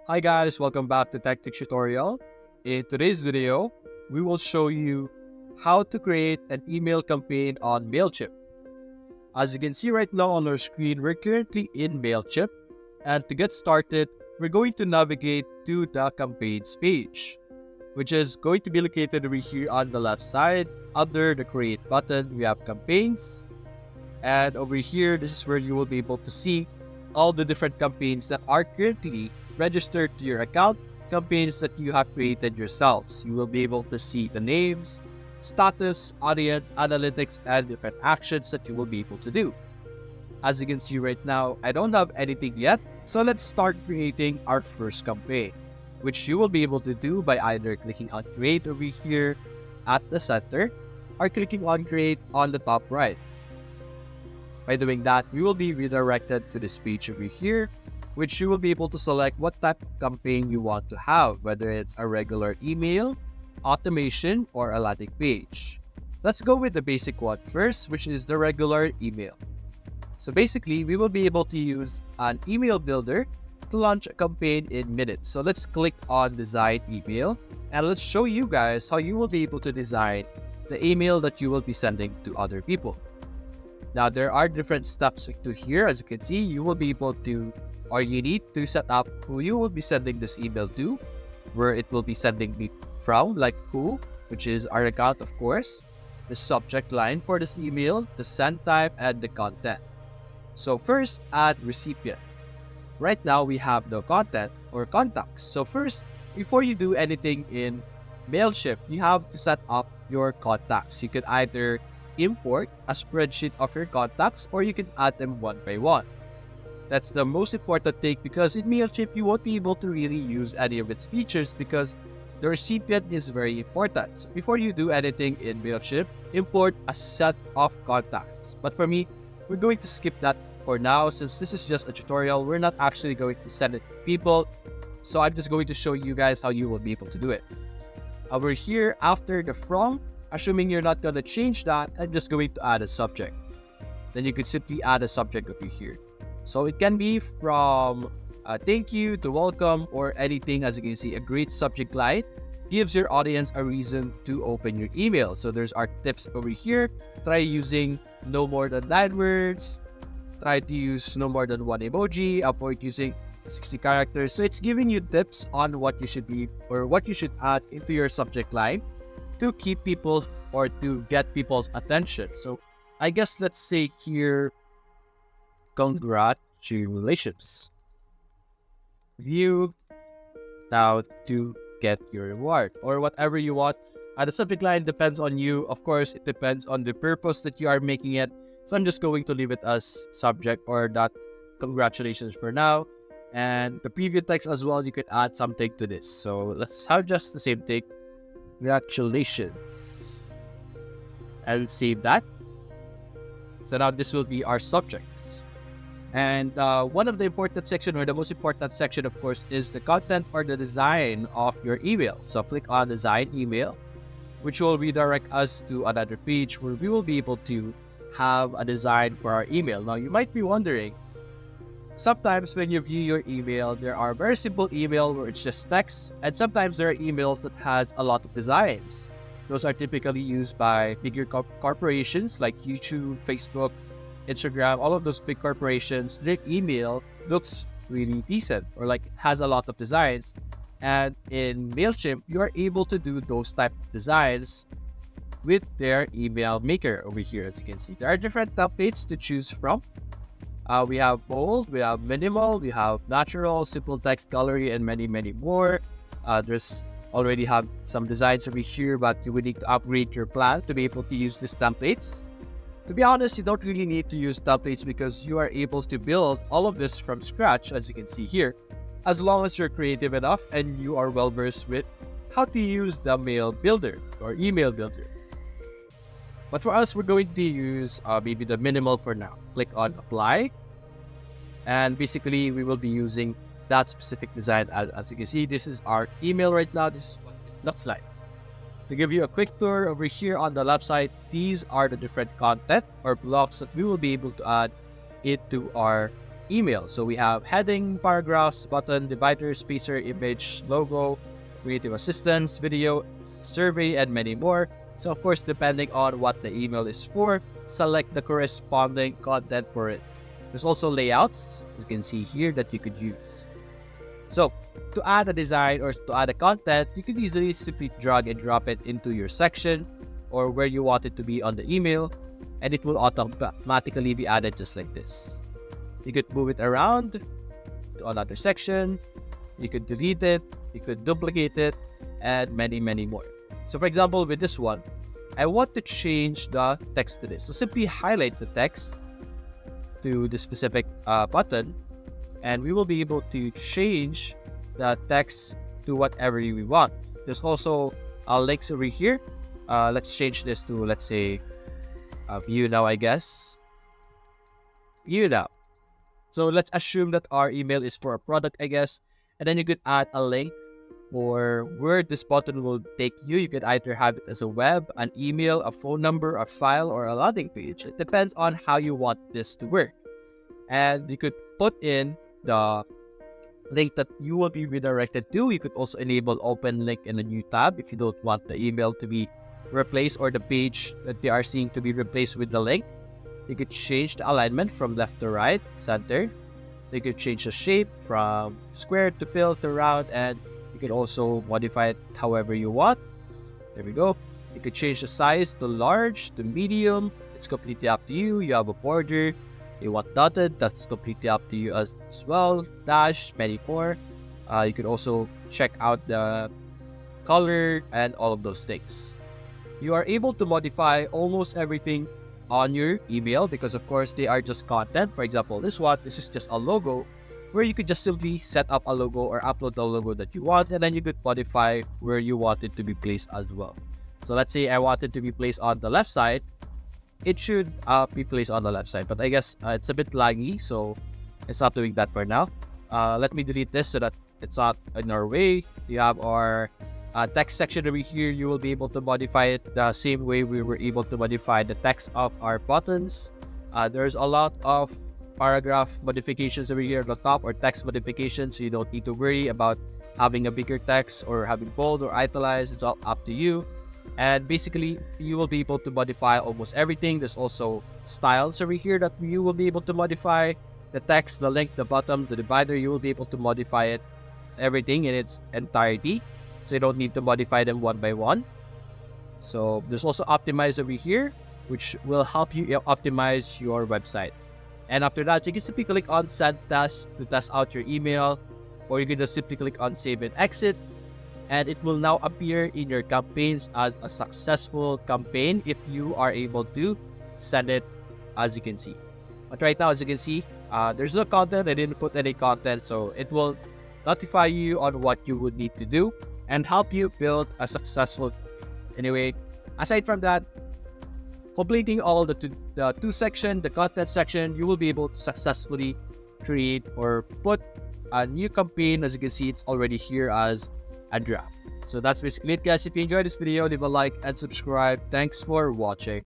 Hi guys, welcome back to Tactic Tutorial. In today's video, we will show you how to create an email campaign on Mailchimp. As you can see right now on our screen, we're currently in Mailchimp, and to get started, we're going to navigate to the campaigns page, which is going to be located over here on the left side. Under the create button, we have campaigns, and over here, this is where you will be able to see all the different campaigns that are currently registered to your account, campaigns that you have created yourselves. You will be able to see the names, status, audience, analytics, and different actions that you will be able to do. As you can see right now, I don't have anything yet, so let's start creating our first campaign, which you will be able to do by either clicking on create over here at the center or clicking on create on the top right. By doing that, we will be redirected to this page over here, which you will be able to select what type of campaign you want to have, whether it's a regular email, automation, or a landing page. Let's go with the basic one first, which is the regular email. So basically, we will be able to use an email builder to launch a campaign in minutes. So let's click on design email, and let's show you guys how you will be able to design the email that you will be sending to other people. Now, there are different steps to here. As you can see, you will be able to, or you need to set up who you will be sending this email to, where it will be sending me from, like who, which is our account, of course, the subject line for this email, the send type, and the content. So first, add recipient. Right now, we have no content or contacts. So first, before you do anything in Mailchimp, you have to set up your contacts. You could either import a spreadsheet of your contacts, or you can add them one by one. That's the most important thing, because in Mailchimp, you won't be able to really use any of its features because the recipient is very important. So before you do anything in Mailchimp, import a set of contacts. But for me, we're going to skip that for now, since this is just a tutorial. We're not actually going to send it to people. So I'm just going to show you guys how you will be able to do it. Over here, after the from, assuming you're not going to change that, I'm just going to add a subject. Then you could simply add a subject over here. So it can be from thank you to welcome or anything. As you can see, a great subject line gives your audience a reason to open your email. So there's our tips over here. Try using no more than 9 words. Try to use no more than 1 emoji. Avoid using 60 characters. So it's giving you tips on what you should be or what you should add into your subject line to keep people or to get people's attention. So I guess let's say here, congratulations. You now to get your reward or whatever you want. The subject line depends on you. Of course, it depends on the purpose that you are making it. So I'm just going to leave it as subject or that congratulations for now. And the preview text as well, you could add something to this. So let's have just the same thing. Congratulations, and save that. So now this will be our subject. And one of the important section, or the most important section, of course, is the content or the design of your email. So click on design email, which will redirect us to another page where we will be able to have a design for our email. Now you might be wondering, sometimes when you view your email, there are very simple email where it's just text, and sometimes there are emails that has a lot of designs. Those are typically used by bigger corporations like YouTube, Facebook, Instagram, all of those big corporations. Their email looks really decent or like it has a lot of designs. And in Mailchimp, you are able to do those type of designs with their email maker over here. As you can see, there are different templates to choose from. We have bold, we have minimal, we have natural, simple text, gallery, and many more. There's already have some designs over here, but you would need to upgrade your plan to be able to use these templates. To be honest, you don't really need to use templates because you are able to build all of this from scratch, as you can see here, as long as you're creative enough and you are well versed with how to use the mail builder or email builder. But for us, we're going to use maybe the minimal for now. Click on apply. And basically, we will be using that specific design. As you can see, this is our email right now. This is what it looks like. To give you a quick tour over here on the left side, these are the different content or blocks that we will be able to add into our email. So we have heading, paragraphs, button, divider, spacer, image, logo, creative assistance, video, survey, and many more. So of course, depending on what the email is for, select the corresponding content for it. There's also layouts, you can see here, that you could use. So to add a design or to add a content, you could easily simply drag and drop it into your section or where you want it to be on the email, and it will automatically be added just like this. You could move it around to another section, you could delete it, you could duplicate it, and many more. So for example, with this one, I want to change the text to this. So simply highlight the text to the specific button, and we will be able to change the text to whatever we want. There's also links over here. Let's change this to, let's say, view now, I guess. View now. So let's assume that our email is for a product, I guess. And then you could add a link or where this button will take you. You could either have it as a web, an email, a phone number, a file, or a landing page. It depends on how you want this to work. And you could put in the link that you will be redirected to. You could also enable open link in a new tab if you don't want the email to be replaced or the page that they are seeing to be replaced with the link. You could change the alignment from left to right, center. You could change the shape from square to pill to round, and you can also modify it however you want. There we go. You could change the size to large, to medium. It's completely up to you. You have a border. You want dotted, that's completely up to you as well. Dash, many more. You could also check out the color and all of those things. You are able to modify almost everything on your email because of course they are just content. For example, this is just a logo where you could just simply set up a logo or upload the logo that you want, and then you could modify where you want it to be placed as well. So let's say I want it to be placed on the left side. It should be placed on the left side, but I guess it's a bit laggy, so it's not doing that for now. Let me delete this so that it's not in our way. You have our text section over here. You will be able to modify it the same way we were able to modify the text of our buttons. There's a lot of paragraph modifications over here at the top, or text modifications, so you don't need to worry about having a bigger text or having bold or italicized. It's all up to you. And basically, you will be able to modify almost everything. There's also styles over here that you will be able to modify. The text, the link, the bottom, the divider, you will be able to modify it, everything in its entirety. So you don't need to modify them one by one. So there's also optimize over here, which will help you optimize your website. And after that, you can simply click on send test to test out your email, or you can just simply click on save and exit. And it will now appear in your campaigns as a successful campaign if you are able to send it, as you can see. But right now, as you can see, there's no content. I didn't put any content, so it will notify you on what you would need to do and help you build a successful. Anyway, aside from that, completing all the two section, the content section, you will be able to successfully create or put a new campaign. As you can see, it's already here as a draft. So that's basically it, guys. If you enjoyed this video, leave a like and subscribe. Thanks for watching.